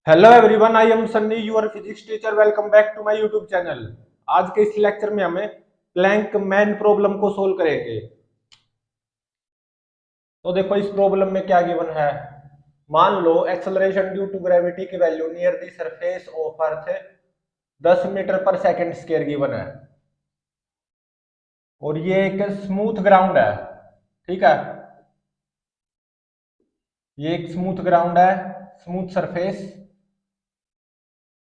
Hello everyone, I am Sunny your physics teacher. Welcome back to my YouTube channel. आज के इस lecture में हमें प्लैंक मैन प्रॉब्लम को सोल्व करेंगे। तो देखो इस प्रॉब्लम में क्या गिवन है। मान लो एक्सेलरेशन ड्यू टू ग्रेविटी की value near the surface of earth 10 metre पर सेकंड स्क्वायर गिवन है, और ये एक स्मूथ ग्राउंड है। ठीक है, ये एक स्मूथ ग्राउंड है, स्मूथ सरफेस।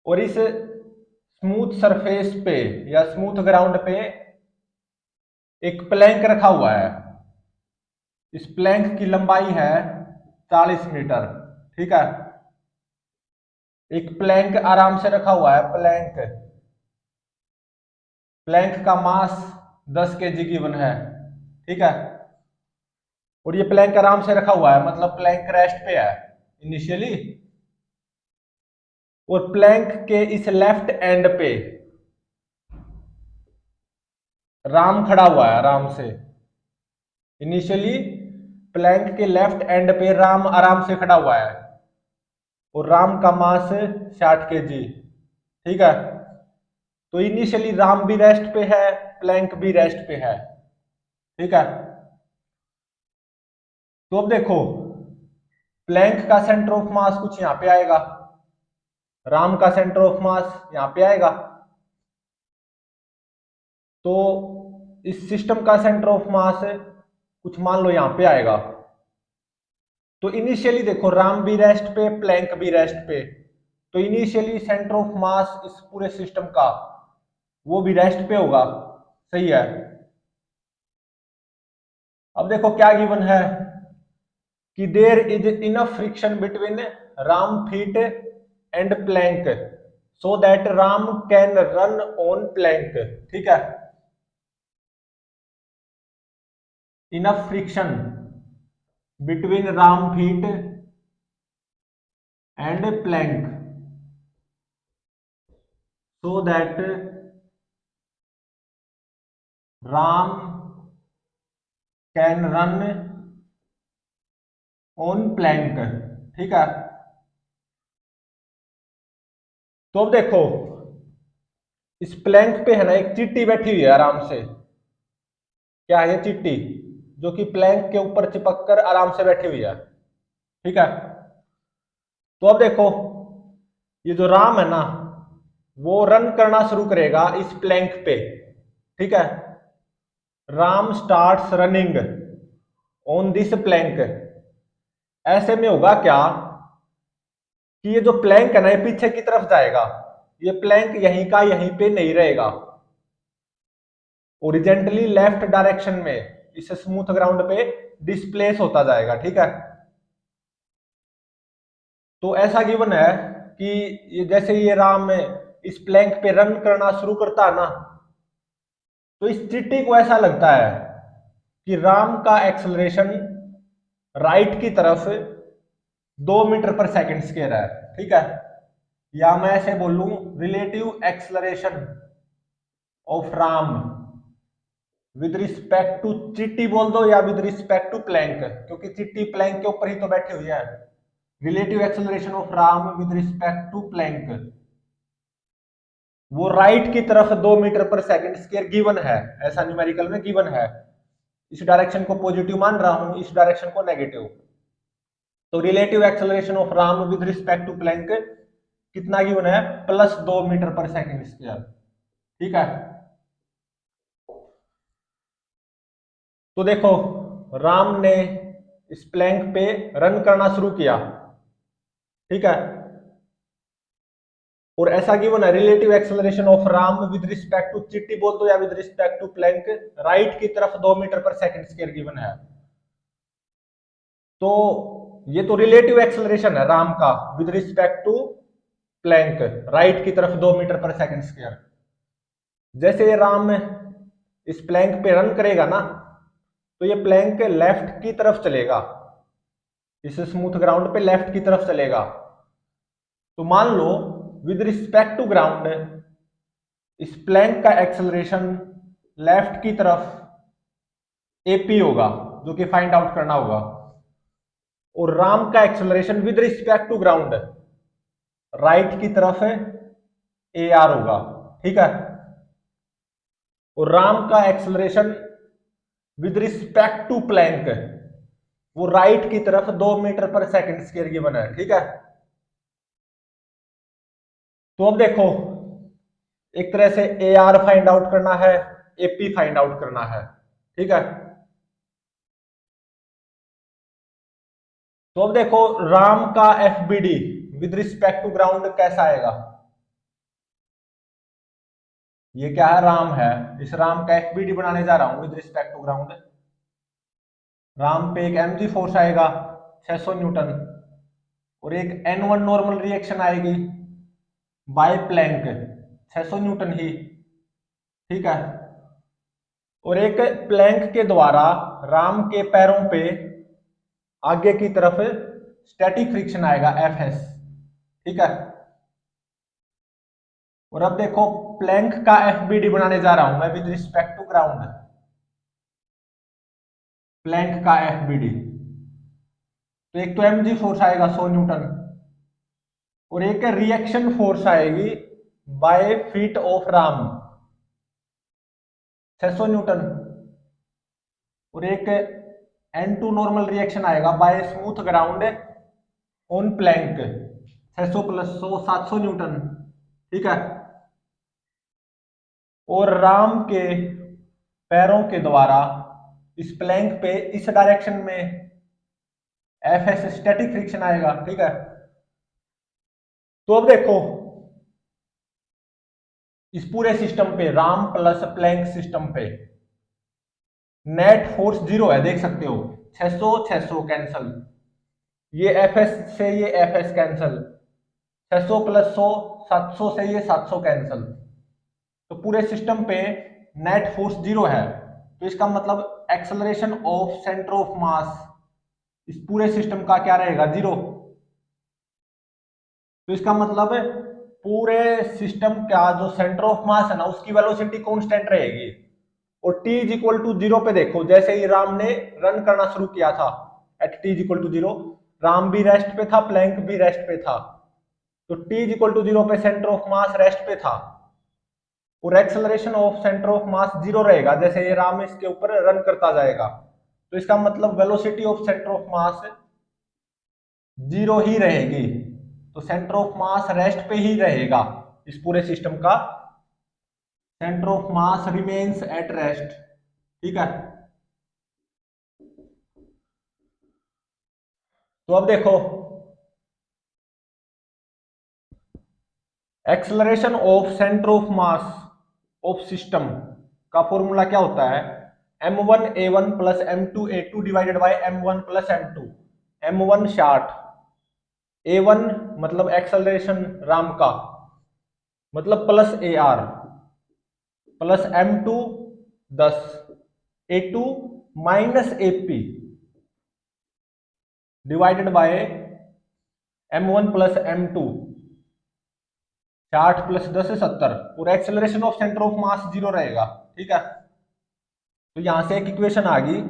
और इस स्मूथ सरफेस पे या स्मूथ ग्राउंड पे एक प्लैंक रखा हुआ है। इस प्लैंक की लंबाई है 40 मीटर। ठीक है, एक प्लैंक आराम से रखा हुआ है। प्लैंक प्लैंक का मास 10 केजी गिवन है। ठीक है, और ये प्लैंक आराम से रखा हुआ है, मतलब प्लैंक रेस्ट पे है इनिशियली। और प्लैंक के इस लेफ्ट एंड पे राम खड़ा हुआ है आराम से। इनिशियली प्लैंक के लेफ्ट एंड पे राम आराम से खड़ा हुआ है, और राम का मास 60 केजी। ठीक है, तो इनिशियली राम भी रेस्ट पे है, प्लैंक भी रेस्ट पे है। ठीक है, तो अब देखो प्लैंक का सेंटर ऑफ मास कुछ यहां पे आएगा, राम का सेंटर ऑफ मास यहां पे आएगा। तो इस सिस्टम का सेंटर ऑफ मास कुछ मान लो यहां पे आएगा। तो इनिशियली देखो राम भी रेस्ट पे, प्लैंक भी रेस्ट पे, तो इनिशियली सेंटर ऑफ मास इस पूरे सिस्टम का वो भी रेस्ट पे होगा। सही है। अब देखो क्या गिवन है कि there is enough friction between Ram feet and plank so that Ram can run on plank. ठीक है, enough friction between Ram feet and plank so that Ram can run on plank. ठीक है, तो अब देखो इस प्लैंक पे है ना एक चींटी बैठी हुई है आराम से। क्या है ये चींटी? जो कि प्लैंक के ऊपर चिपक कर आराम से बैठी हुई है। ठीक है, तो अब देखो ये जो राम है ना, वो रन करना शुरू करेगा इस प्लैंक पे। ठीक है, Ram starts running on this plank. ऐसे में होगा क्या कि ये जो प्लैंक है ना, ये पीछे की तरफ जाएगा। ये प्लैंक यहीं का यहीं पे नहीं रहेगा, ओरिजेंटली लेफ्ट डायरेक्शन में इस स्मूथ ग्राउंड पे डिस्प्लेस होता जाएगा। ठीक है, तो ऐसा गिवन है कि ये जैसे ये राम इस प्लैंक पे रन करना शुरू करता है ना, तो इस चिट्टी को ऐसा लगता है कि राम का एक्सेलरेशन राइट की तरफ 2 मीटर पर सेकंड स्क्वायर है। ठीक है, या मैं ऐसे बोलूं relative acceleration of Ram with respect to चिट्टी बोल दो या विद रिस्पेक्ट टू प्लैंक, क्योंकि चिट्टी प्लैंक के ऊपर ही तो बैठी हुई है। Relative acceleration of Ram with respect to plank, वो राइट की तरफ 2 मीटर पर सेकंड स्क्वायर गिवन है। ऐसा न्यूमेरिकल में गिवन है। इस डायरेक्शन को पॉजिटिव मान रहा हूं, इस डायरेक्शन को नेगेटिव। तो relative acceleration of Ram with respect to plank कितना गिवन है? +2 मीटर पर सेकंड स्क्वायर। ठीक है, तो देखो राम ने इस प्लैंक पे रन करना शुरू किया। ठीक है, और ऐसा गिवन है relative acceleration of Ram with respect to चिट्टी बोल दो या with respect to plank, right की तरफ 2 मीटर पर सेकंड स्क्वायर गिवन है। तो ये तो रिलेटिव एक्सेलरेशन है राम का with respect to plank, right की तरफ 2 मीटर पर सेकंड स्क्वायर। जैसे ये राम इस प्लैंक पे रन करेगा ना, तो ये प्लैंक लेफ्ट की तरफ चलेगा, इस स्मूथ ग्राउंड पे लेफ्ट की तरफ चलेगा। तो मान लो विद रिस्पेक्ट टू ग्राउंड इस प्लैंक का एक्सेलरेशन लेफ्ट की तरफ एपी होगा, जो कि फाइंड आउट करना होगा। और राम का acceleration with respect to ground right की तरफ ए आर होगा, ठीक है। और राम का acceleration with respect to plank वो राइट की तरफ 2 मीटर पर सेकंड स्क्वायर की बना है, ठीक है। तो अब देखो, एक तरह से ए आर फाइंड आउट करना है, एपी फाइंड आउट करना है, ठीक है। तो अब देखो राम का F B D with respect to ground कैसा आएगा। ये क्या है, राम है, इस राम का एफ बी डी बनाने जा रहा हूं with respect to ground. Ram पे एक mg फोर्स आएगा 600 न्यूटन, और एक n1 नॉर्मल रिएक्शन आएगी बाय प्लैंक 600 न्यूटन ही, ठीक है। और एक प्लैंक के द्वारा राम के पैरों पे आगे की तरफ स्टैटिक फ्रिक्शन आएगा Fs, ठीक है। और अब देखो प्लैंक का एफबीडी बनाने जा रहा हूं मैं with respect to ground. Plank का एफबीडी, तो एक तो mg फोर्स आएगा 100 न्यूटन, और एक रिएक्शन फोर्स आएगी by feet of Ram 600 newton, और एक n2 नॉर्मल रिएक्शन आएगा by smooth ground on plank 600 plus 100 700 newton, ठीक है। और राम के पैरों के द्वारा इस प्लैंक पे इस डायरेक्शन में एफ एस स्टैटिक फ्रिक्शन आएगा, ठीक है। तो अब देखो इस पूरे सिस्टम पे राम प्लस प्लैंक सिस्टम पे नेट फोर्स 0 है, देख सकते हो 600 600 कैंसल, ये एफ एस से ये एफ एस कैंसल, 600 प्लस 100 700 से ये 700 कैंसल। तो पूरे सिस्टम पे नेट फोर्स 0 है, तो इसका मतलब acceleration of centre of mass इस पूरे सिस्टम का क्या रहेगा, 0। तो इसका मतलब पूरे सिस्टम का जो सेंटर ऑफ मास है ना उसकी वेलोसिटी कांस्टेंट रहेगी। और t इज इक्वल टू 0 पे देखो, जैसे ही राम ने रन करना शुरू किया था at t is equal to 0, Ram भी रेस्ट पे था, प्लैंक भी रेस्ट पे था, तो t इज इक्वल टू 0 पे सेंटर ऑफ मास रेस्ट पे था, और acceleration of centre of mass 0 रहेगा जैसे ये राम इसके ऊपर रन करता जाएगा। तो इसका मतलब velocity of centre of mass 0 ही रहेगी, तो सेंटर ऑफ मास रेस्ट पे ही रहेगा इस पूरे सिस्टम का, centre of mass remains at rest, ठीक है। तो अब देखो acceleration of centre of mass of system का फॉर्मूला क्या होता है, m1a1 plus m2a2 divided by m1 plus m2। m1 short, a1 मतलब एक्सेलरेशन राम का मतलब plus A R, plus m2 10, a2 minus AP divided by m1 plus m2, 60 plus 10 है 70, और acceleration of centre of mass 0 रहेगा, ठीक है। तो यहां से एक इक्वेशन आ गई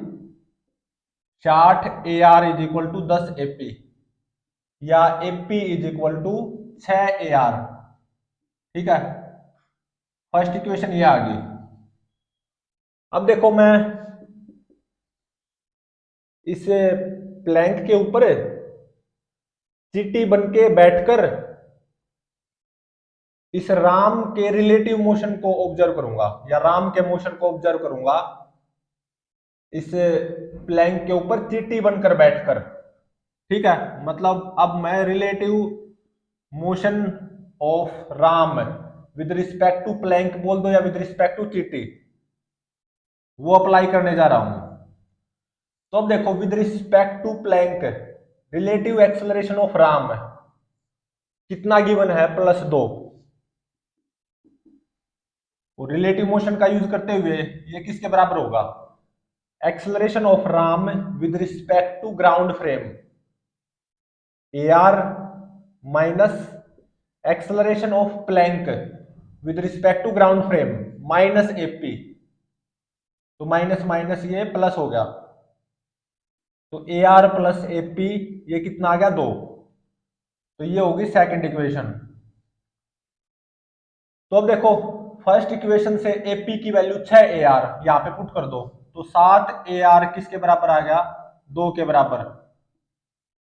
60 A R is equal to 10 AP, या AP is equal to 6 A R, ठीक है। फर्स्ट इक्वेशन ये आ गई। अब देखो मैं इस प्लैंक के ऊपर चीटी बन के बैठकर इस राम के रिलेटिव मोशन को ऑब्जर्व करूंगा, या राम के मोशन को ऑब्जर्व करूंगा इस प्लैंक के ऊपर चीटी बनकर बैठकर, ठीक है। मतलब अब मैं relative motion of Ram with respect to plank बोल दो या विद रिस्पेक्ट टू चीटी, वो अप्लाई करने जा रहा हूं। तो अब देखो with respect to plank relative acceleration of Ram कितना गिवन है, +2, और रिलेटिव मोशन का यूज करते हुए ये किसके बराबर होगा, acceleration of Ram with respect to ground frame a r minus acceleration of plank with respect to ground frame minus a p, तो माइनस माइनस ये प्लस हो गया, तो ए आर प्लस एपी ये कितना आ गया, 2। तो ये होगी सेकंड इक्वेशन। तो अब देखो फर्स्ट इक्वेशन से एपी की वैल्यू 6 ए आर यहाँ पे पुट कर दो, तो 7 ए आर किसके बराबर आ गया, 2 के बराबर।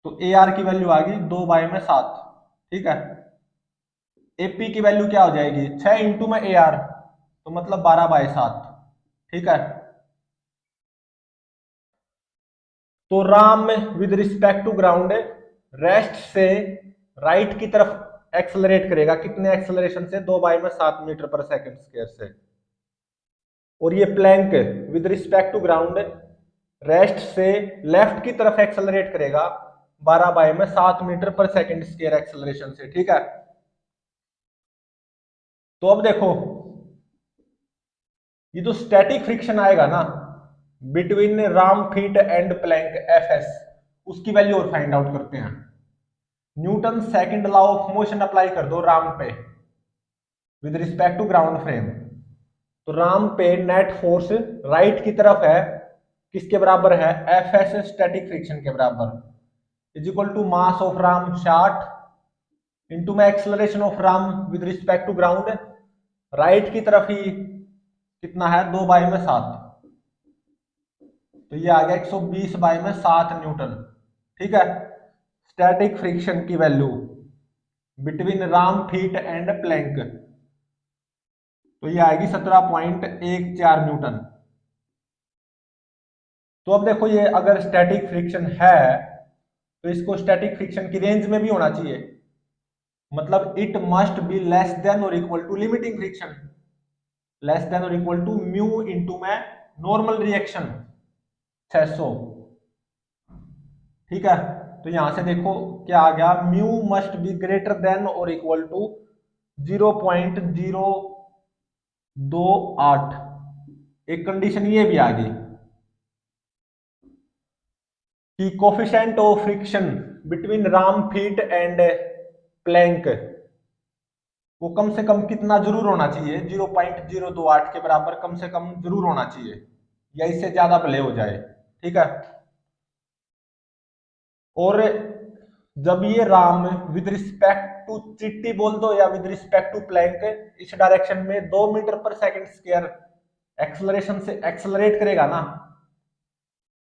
तो ए आर की वैल्यू आ गई 2 बाय में 7। ठीक है, एपी की वैल्यू क्या हो जाएगी, 6 इंटू में ए आर, तो मतलब 12 बाय 7। ठीक है, तो Ram with respect to ground rest से राइट की तरफ एक्सेलरेट करेगा, कितने एक्सेलरेशन से, 2 बाय में 7 मीटर पर सेकंड स्क्वायर से। और ये plank with respect to ground rest से लेफ्ट की तरफ एक्सेलरेट करेगा 12 बाय में 7 मीटर पर सेकंड स्क्वायर एक्सेलरेशन से। ठीक है, तो अब देखो ये जो स्टैटिक फ्रिक्शन आएगा ना between Ram feet and plank f s, उसकी वैल्यू और फाइंड आउट करते हैं। Newton second law of motion apply कर दो राम पे with respect to ground frame. तो राम पे नेट फोर्स राइट की तरफ है, किसके बराबर है, एफ एस स्टैटिक फ्रिक्शन के बराबर, is equal to mass of Ram short into में acceleration of Ram with respect to ground, right की तरफ ही कितना है, 2 बाय में 7, तो ये आ गया 120 बाय में 7 न्यूटन। ठीक है, स्टैटिक फ्रिक्शन की value between Ram feet and plank, तो ये आएगी 17.14 न्यूटन। तो अब देखो ये अगर स्टैटिक फ्रिक्शन है तो इसको स्टैटिक फ्रिक्शन की रेंज में भी होना चाहिए, मतलब it must be less than और equal to limiting friction, less than और इक्वल टू म्यू इंटू में नॉर्मल रिएक्शन 600। ठीक है, तो यहां से देखो क्या आ गया, mu must be greater than और इक्वल टू 0.028। एक कंडीशन ये भी आ गई कि coefficient of friction between Ram feet and plank वो कम से कम कितना जरूर होना चाहिए, 0.028 के बराबर कम से कम जरूर होना चाहिए, या इससे ज्यादा भले हो जाए। ठीक है, और जब ये राम विद रिस्पेक्ट टू चिट्टी बोल दो या विद रिस्पेक्ट टू प्लैंक इस डायरेक्शन में 2 मीटर पर सेकंड स्क्वायर एक्सेलरेशन से एक्सेलरेट करेगा ना,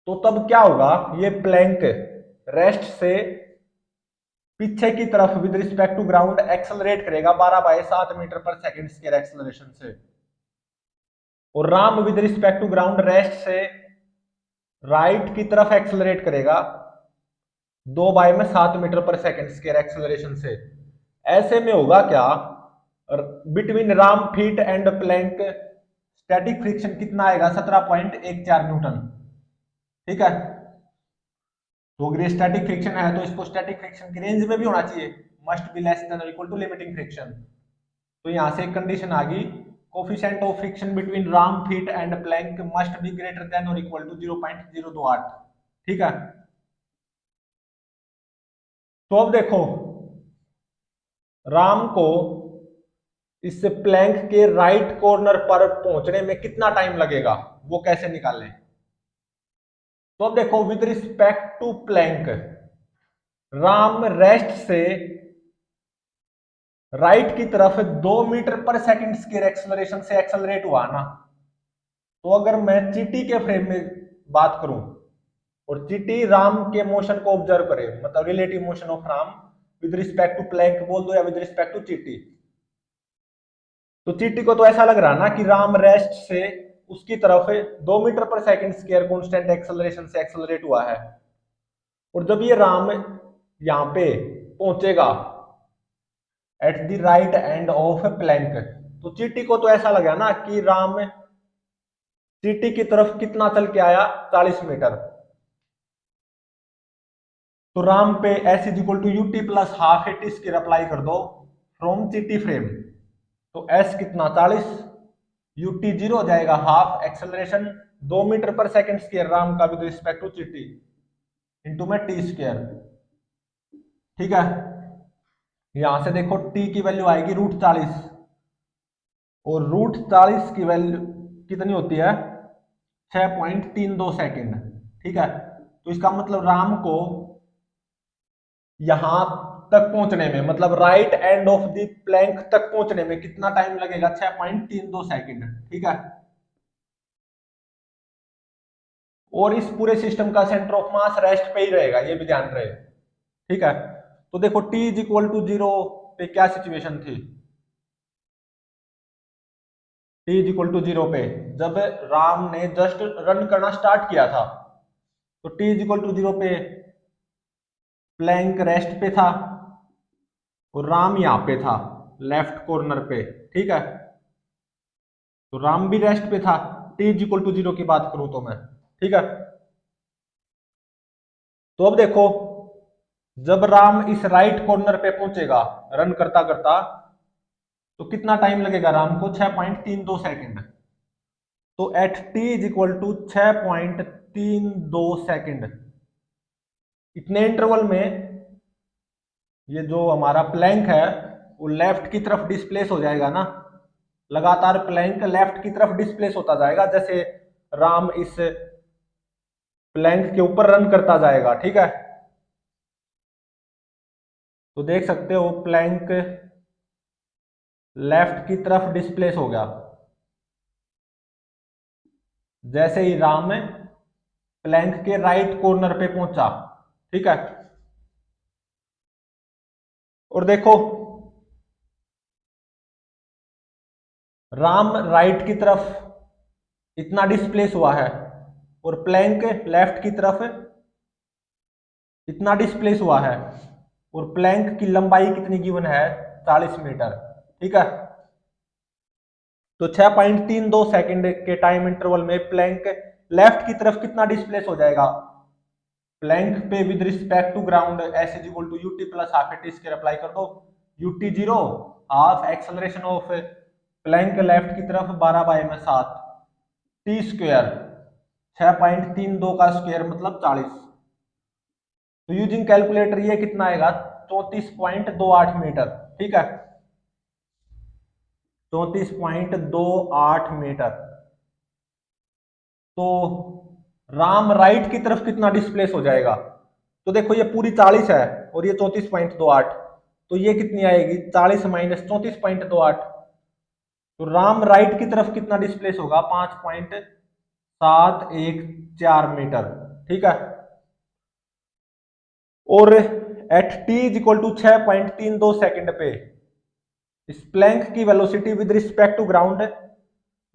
तो तब क्या होगा, ये प्लैंक रेस्ट से पीछे की तरफ with respect to ground accelerate करेगा 12 बाय 7 मीटर पर सेकंड स्क्वायर एक्सेलरेशन से, और Ram with respect to ground rest से राइट की तरफ एक्सेलरेट करेगा 2 बाय में 7 मीटर पर सेकंड स्क्वायर एक्सेलरेशन से। ऐसे में होगा क्या, between Ram feet and plank static friction कितना आएगा, 17.14 न्यूटन। ठीक है, तो अगर स्टैटिक फ्रिक्शन है तो इसको स्टैटिक फ्रिक्शन की रेंज में भी होना चाहिए, मस्ट बी लेस देन और इक्वल टू लिमिटिंग फ्रिक्शन। तो यहां से एक कंडीशन आ गई, coefficient of friction between Ram feet and plank must be greater than और इक्वल टू 0.028। ठीक है, तो अब देखो राम को इस प्लैंक के राइट कॉर्नर पर पहुंचने में कितना टाइम लगेगा, वो कैसे निकालें। तो अब देखो with respect to plank Ram rest से राइट की तरफ 2 मीटर पर सेकंड स्क्वायर एक्सेलरेशन से एक्सेलरेट हुआ ना, तो अगर मैं चीटी के फ्रेम में बात करूं और चीटी राम के मोशन को ऑब्जर्व करे, मतलब relative motion of Ram with respect to plank बोल दो या विद रिस्पेक्ट टू चीटी, तो चीटी को तो ऐसा लग रहा ना कि राम रेस्ट से उसकी तरफ 2 मीटर पर सेकंड स्क्वायर कांस्टेंट एक्सेलरेशन से एक्सेलरेट हुआ है, और जब ये राम यहां पे पहुंचेगा at the right end of Planck, तो चीटी को तो ऐसा लगा ना कि राम चीटी की तरफ कितना चल के आया, 40 मीटर। तो राम पे s is equal to u t plus half a t square apply कर दो फ्रॉम चीटी फ्रेम, तो एस कितना 40, यूटी 0 हो जाएगा, हाफ एक्सेलरेशन 2 मीटर पर सेकंड स्क्वायर राम का विद रिस्पेक्ट टू चीटी इंटू में टी स्क्वायर। ठीक है, यहां से देखो टी की वैल्यू आएगी √40, और √40 की वैल्यू कितनी होती है, 6.32 सेकेंड। ठीक है, तो इसका मतलब राम को यहां तक पहुंचने में, मतलब right end of the plank तक पहुंचने में कितना टाइम लगेगा? 6.32 सेकंड। ठीक है। और इस पूरे सिस्टम का सेंटर ऑफ मास रेस्ट पे ही रहेगा, ये भी ध्यान रहे। ठीक है। तो देखो t इज इक्वल टू 0 पे क्या सिचुएशन थी? t इज इक्वल टू 0 पे जब राम ने जस्ट रन करना स्टार्ट किया था, तो t इज इक्वल टू 0 पे प्लैंक रेस्ट पे था और राम यहाँ पे था लेफ्ट कॉर्नर पे। ठीक है। तो राम भी रेस्ट पे था, t इज इक्वल टू 0 की बात करूं तो मैं। ठीक है। तो अब देखो, जब राम इस राइट कॉर्नर पे पहुंचेगा रन करता करता, तो कितना टाइम लगेगा राम को? 6.32 सेकंड। तो at t is equal to 6.32 second, इतने इंटरवल में ये जो हमारा प्लैंक है वो लेफ्ट की तरफ डिस्प्लेस हो जाएगा ना। लगातार प्लैंक लेफ्ट की तरफ डिस्प्लेस होता जाएगा जैसे राम इस प्लैंक के ऊपर रन करता जाएगा। ठीक है। तो देख सकते हो प्लैंक लेफ्ट की तरफ डिस्प्लेस हो गया जैसे ही राम प्लैंक के राइट कॉर्नर पे पहुंचा। ठीक है। और देखो, राम राइट की तरफ इतना डिस्प्लेस हुआ है और प्लैंक लेफ्ट की तरफ इतना डिस्प्लेस हुआ है, और प्लैंक की लंबाई कितनी गिवन है? 40 मीटर। ठीक है। तो 6.32 सेकंड के टाइम इंटरवल में प्लैंक लेफ्ट की तरफ कितना डिस्प्लेस हो जाएगा? प्लैंक पे with respect to ground s is equal to u t plus half a t square apply कर दो। U t 0, half acceleration of plank left की तरफ 12/7 टी स्क्वायर, 6.32 का स्क्वायर मतलब 40। तो यूजिंग कैलकुलेटर ये कितना आएगा? 34.28 मीटर। ठीक है। 34.28 मीटर। तो राम राइट की तरफ कितना डिस्प्लेस हो जाएगा? तो देखो ये पूरी 40 है और ये 34.28, तो ये कितनी आएगी? 40 माइनस 34.28। तो राम राइट की तरफ कितना डिस्प्लेस होगा? 5.714 मीटर। ठीक है। और at T is equal to 6.32 second पे इस प्लैंक की velocity with respect to ground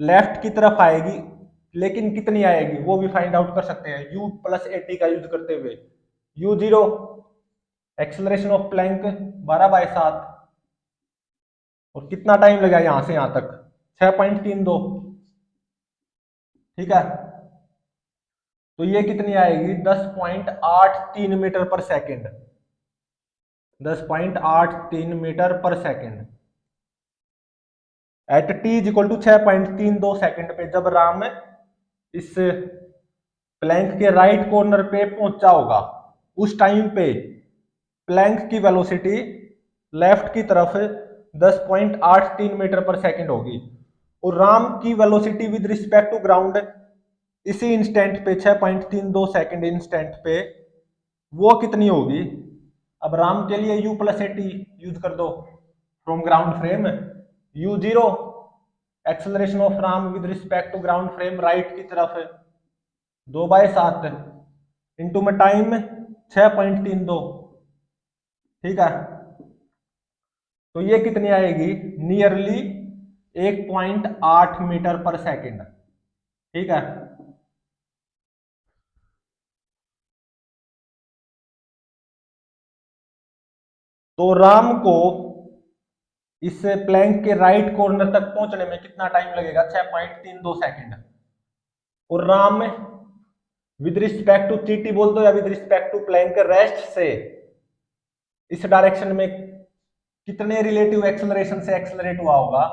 left की तरफ आएगी, लेकिन कितनी आएगी वो भी फाइंड आउट कर सकते हैं u प्लस ए टी का यूज करते हुए। u0 एक्सेलरेशन ऑफ प्लैंक 12/7, और कितना टाइम लगा यहां से यहां तक? 6.32। ठीक है। तो ये कितनी आएगी? 10.83 metre per second. 10.83 metre per second at T is equal to 6.32 second पे जब राम इस प्लैंक के राइट कॉर्नर पे पहुंचा होगा, उस टाइम पे प्लैंक की वेलोसिटी लेफ्ट की तरफ 10.83 मीटर पर सेकंड होगी, और राम की velocity with respect to ground इसी इंस्टेंट पे 6.32 सेकंड इंस्टेंट पे वो कितनी होगी? अब राम के लिए u plus a t use कर दो from ground frame. u0 acceleration of Ram with respect to ground frame right की तरफ 2/7 इंटू में टाइम 6.32। ठीक है। तो ये कितनी आएगी? नियरली 1.8 मीटर पर सेकंड। ठीक है। तो राम को इस प्लैंक के राइट कॉर्नर तक पहुंचने में कितना टाइम लगेगा? 6.32 सेकंड। और Ram with respect to t बोल दो या with respect to plank rest से इस डायरेक्शन में कितने रिलेटिव एक्सेलरेशन से एक्सेलरेट हुआ होगा?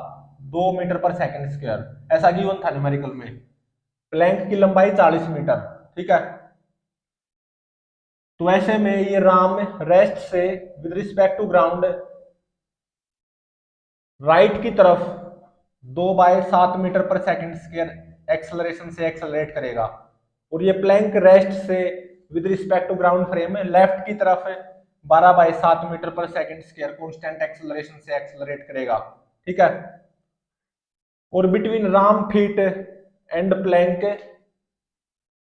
2 मीटर पर सेकंड स्क्वायर, ऐसा गिवन था न्यूमेरिकल में। प्लैंक की लंबाई 40 मीटर। ठीक है। तो ऐसे में ये राम रेस्ट से with respect to ground right की तरफ 2/7 मीटर पर सेकंड स्क्वायर एक्सेलरेशन से एक्सेलरेट करेगा, और ये प्लैंक रेस्ट से with respect to ground frame left की तरफ 12/7 मीटर पर सेकंड स्क्वायर कांस्टेंट एक्सेलरेशन से एक्सेलरेट करेगा। ठीक है। और between Ram feet and plank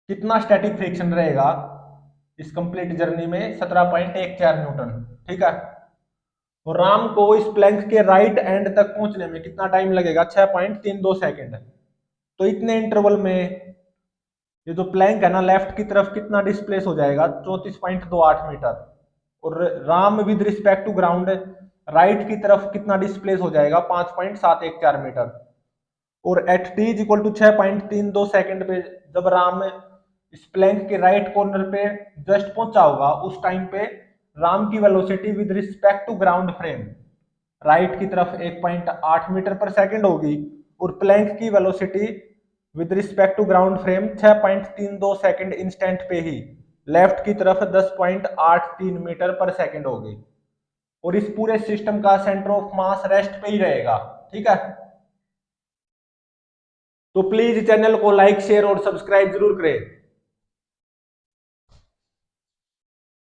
कितना स्टैटिक फ्रिक्शन रहेगा इस कंप्लीट जर्नी में? 17.14 न्यूटन। ठीक है। और राम को इस प्लैंक के राइट एंड तक पहुंचने में कितना टाइम लगेगा? 6.32 सेकंड। तो इतने इंटरवल में ये जो प्लैंक है ना, लेफ्ट की तरफ कितना डिस्प्लेस हो जाएगा? 34.28 मीटर। और Ram with respect to ground right की तरफ कितना डिस्प्लेस हो जाएगा? 5.714 मीटर। और at T is equal to 6.32 second पे जब राम इस प्लैंक के राइट कॉर्नर पे जस्ट पहुंचा होगा, उस टाइम पे राम की velocity with respect to ground frame right की तरफ 1.8 मीटर पर सेकंड होगी, और प्लैंक की velocity with respect to ground frame 6.32 second instant पे ही लेफ्ट की तरफ 10.83 मीटर पर सेकंड होगी। और इस पूरे सिस्टम का सेंटर ऑफ मास रेस्ट पे ही रहेगा। ठीक है। तो प्लीज चैनल को लाइक शेयर और सब्सक्राइब जरूर करें।